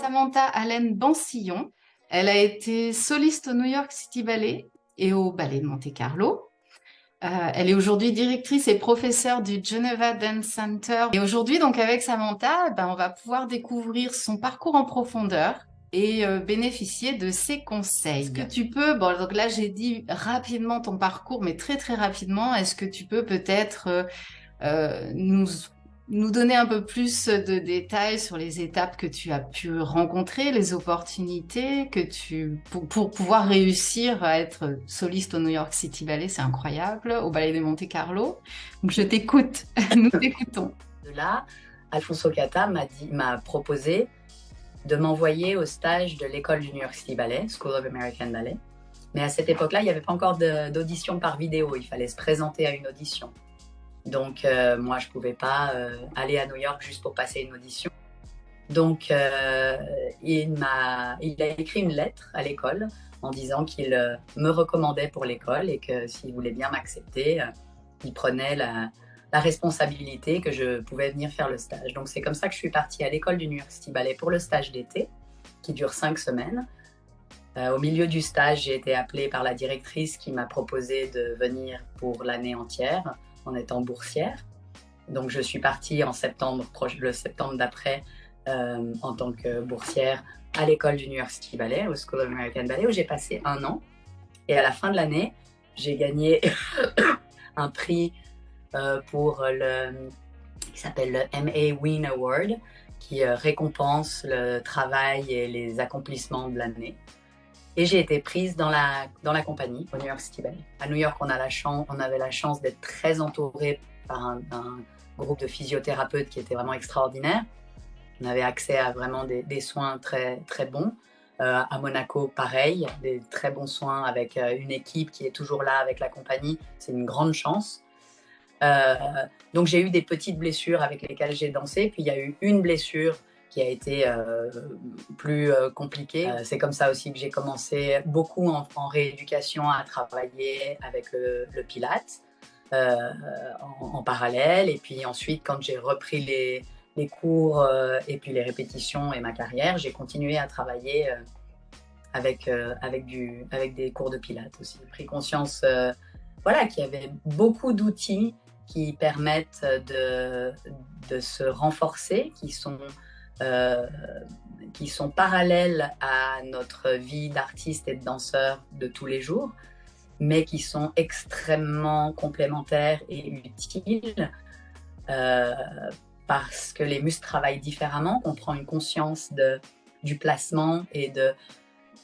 Samantha Allen Bansillon. Elle a été soliste au New York City Ballet et au Ballet de Monte-Carlo. Elle est aujourd'hui directrice et professeure du Geneva Dance Center. Et aujourd'hui, donc avec Samantha, on va pouvoir découvrir son parcours en profondeur et bénéficier de ses conseils. Est-ce que tu peux, bon, donc là j'ai dit rapidement ton parcours, mais très très rapidement, est-ce que tu peux peut-être nous donner un peu plus de détails sur les étapes que tu as pu rencontrer, les opportunités pour pouvoir réussir à être soliste au New York City Ballet, c'est incroyable, au Ballet de Monte-Carlo. Donc je t'écoute, nous t'écoutons. De là, Alfonso Cata m'a proposé de m'envoyer au stage de l'école du New York City Ballet, School of American Ballet. Mais à cette époque-là, il n'y avait pas encore d'audition par vidéo, il fallait se présenter à une audition. Donc moi, je ne pouvais pas aller à New York juste pour passer une audition. Donc il a écrit une lettre à l'école en disant qu'il me recommandait pour l'école et que s'il voulait bien m'accepter, il prenait la responsabilité que je pouvais venir faire le stage. Donc c'est comme ça que je suis partie à l'école du New York City Ballet pour le stage d'été qui dure 5 semaines. Au milieu du stage, j'ai été appelée par la directrice qui m'a proposé de venir pour l'année entière en étant boursière. Donc je suis partie en septembre, le septembre d'après, en tant que boursière à l'école du New York City Ballet, au School of American Ballet, où j'ai passé 1 an. Et à la fin de l'année, j'ai gagné un prix qui s'appelle le MA Wien Award, qui récompense le travail et les accomplissements de l'année. Et j'ai été prise dans la compagnie au New York City Ballet. À New York, on avait la chance d'être très entouré par un groupe de physiothérapeutes qui était vraiment extraordinaire. On avait accès à vraiment des soins très, très bons. À Monaco, pareil, des très bons soins avec une équipe qui est toujours là avec la compagnie. C'est une grande chance. Donc j'ai eu des petites blessures avec lesquelles j'ai dansé. Puis il y a eu une blessure qui a été plus compliquée. C'est comme ça aussi que j'ai commencé beaucoup en rééducation à travailler avec le Pilates en parallèle. Et puis ensuite, quand j'ai repris les cours et puis les répétitions et ma carrière, j'ai continué à travailler avec des cours de Pilates aussi. J'ai pris conscience qu'il y avait beaucoup d'outils qui permettent de se renforcer, qui sont parallèles à notre vie d'artiste et de danseur de tous les jours, mais qui sont extrêmement complémentaires et utiles parce que les muscles travaillent différemment, qu'on prend une conscience du placement et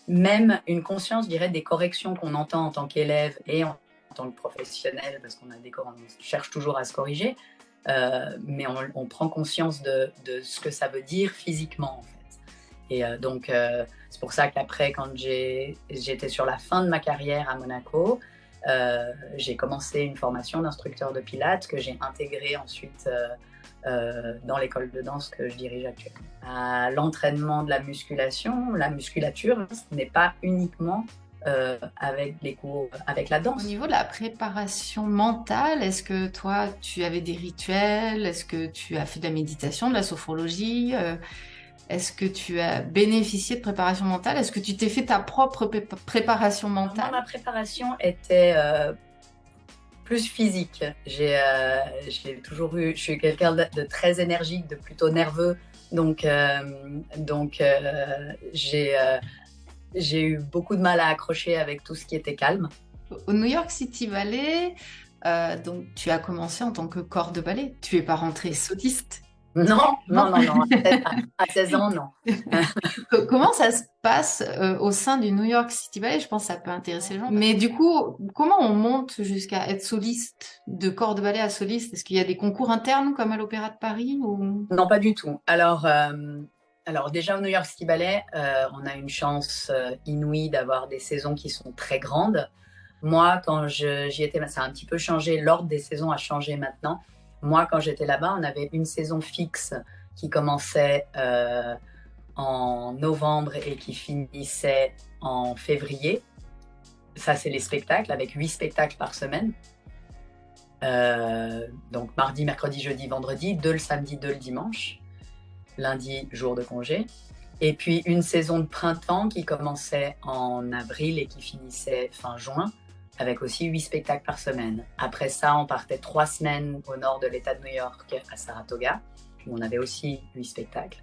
même une conscience, je dirais, des corrections qu'on entend en tant qu'élève et en tant que professionnel, parce qu'on cherche toujours à se corriger, mais on prend conscience de ce que ça veut dire physiquement, en fait. Et donc, c'est pour ça qu'après, quand j'étais sur la fin de ma carrière à Monaco, j'ai commencé une formation d'instructeur de Pilates que j'ai intégrée ensuite dans l'école de danse que je dirige actuellement. À l'entraînement de la musculature, ce n'est pas uniquement avec les cours, avec la danse. Au niveau de la préparation mentale, est-ce que toi, tu avais des rituels? Est-ce que tu as fait de la méditation, de la sophrologie? Est-ce que tu as bénéficié de préparation mentale? Est-ce que tu t'es fait ta propre préparation mentale? Moi, ma préparation était plus physique. J'ai toujours eu, je suis quelqu'un de très énergique, de plutôt nerveux, donc j'ai eu beaucoup de mal à accrocher avec tout ce qui était calme. Au New York City Ballet, donc tu as commencé en tant que corps de ballet. Tu n'es pas rentrée soliste. Non. À 16 ans, non. Comment ça se passe au sein du New York City Ballet? Je pense que ça peut intéresser les gens. Mais du coup, comment on monte jusqu'à être soliste, de corps de ballet à soliste? Est-ce qu'il y a des concours internes comme à l'Opéra de Paris ou... Non, pas du tout. Alors déjà au New York City Ballet, on a une chance inouïe d'avoir des saisons qui sont très grandes. Moi, quand j'y étais, ça a un petit peu changé, l'ordre des saisons a changé maintenant. Moi, quand j'étais là-bas, on avait une saison fixe qui commençait en novembre et qui finissait en février. Ça, c'est les spectacles, avec 8 spectacles par semaine. Donc mardi, mercredi, jeudi, vendredi, 2 le samedi, 2 le dimanche. Lundi, jour de congé. Et puis une saison de printemps qui commençait en avril et qui finissait fin juin, avec aussi 8 spectacles par semaine. Après ça, on partait 3 semaines au nord de l'État de New York, à Saratoga, où on avait aussi 8 spectacles.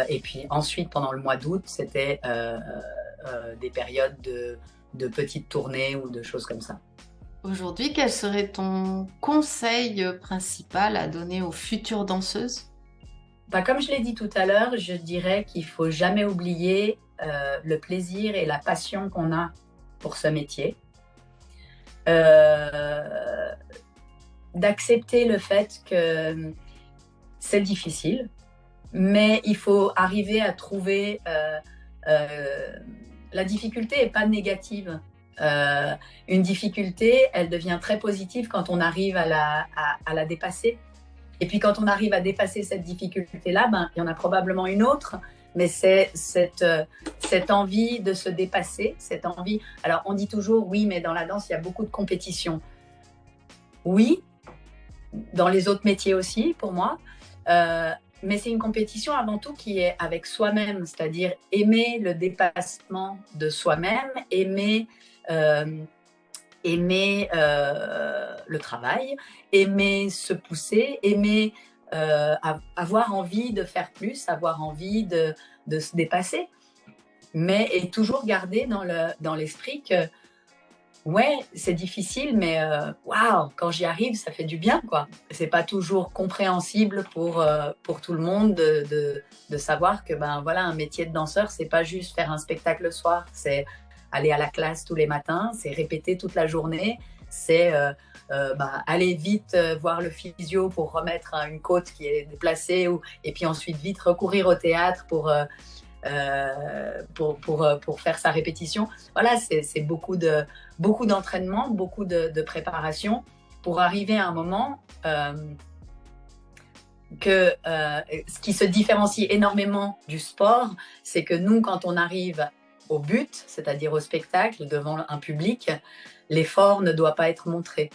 Et puis ensuite, pendant le mois d'août, c'était des périodes de petites tournées ou de choses comme ça. Aujourd'hui, quel serait ton conseil principal à donner aux futures danseuses? Bah, comme je l'ai dit tout à l'heure, je dirais qu'il faut jamais oublier le plaisir et la passion qu'on a pour ce métier. D'accepter le fait que c'est difficile, mais il faut arriver à trouver la difficulté n'est pas négative. Une difficulté, elle devient très positive quand on arrive à la dépasser. Et puis quand on arrive à dépasser cette difficulté-là, ben, il y en a probablement une autre, mais c'est cette envie de se dépasser, cette envie. Alors on dit toujours, oui, mais dans la danse, il y a beaucoup de compétition. Oui, dans les autres métiers aussi, pour moi. Mais c'est une compétition avant tout qui est avec soi-même, c'est-à-dire aimer le dépassement de soi-même, aimer le travail, aimer se pousser, aimer avoir envie de faire plus, avoir envie de se dépasser, mais et toujours garder dans l'esprit que ouais, c'est difficile, mais waouh, quand j'y arrive, ça fait du bien, quoi. C'est pas toujours compréhensible pour tout le monde de savoir que ben voilà, un métier de danseur, c'est pas juste faire un spectacle le soir, c'est aller à la classe tous les matins, c'est répéter toute la journée, c'est aller vite voir le physio pour remettre une côte qui est déplacée, et puis ensuite vite recourir au théâtre pour faire sa répétition. Voilà, c'est beaucoup d'entraînement, beaucoup de préparation pour arriver à un moment ce qui se différencie énormément du sport, c'est que nous, quand on arrive au but, c'est-à-dire au spectacle, devant un public, l'effort ne doit pas être montré.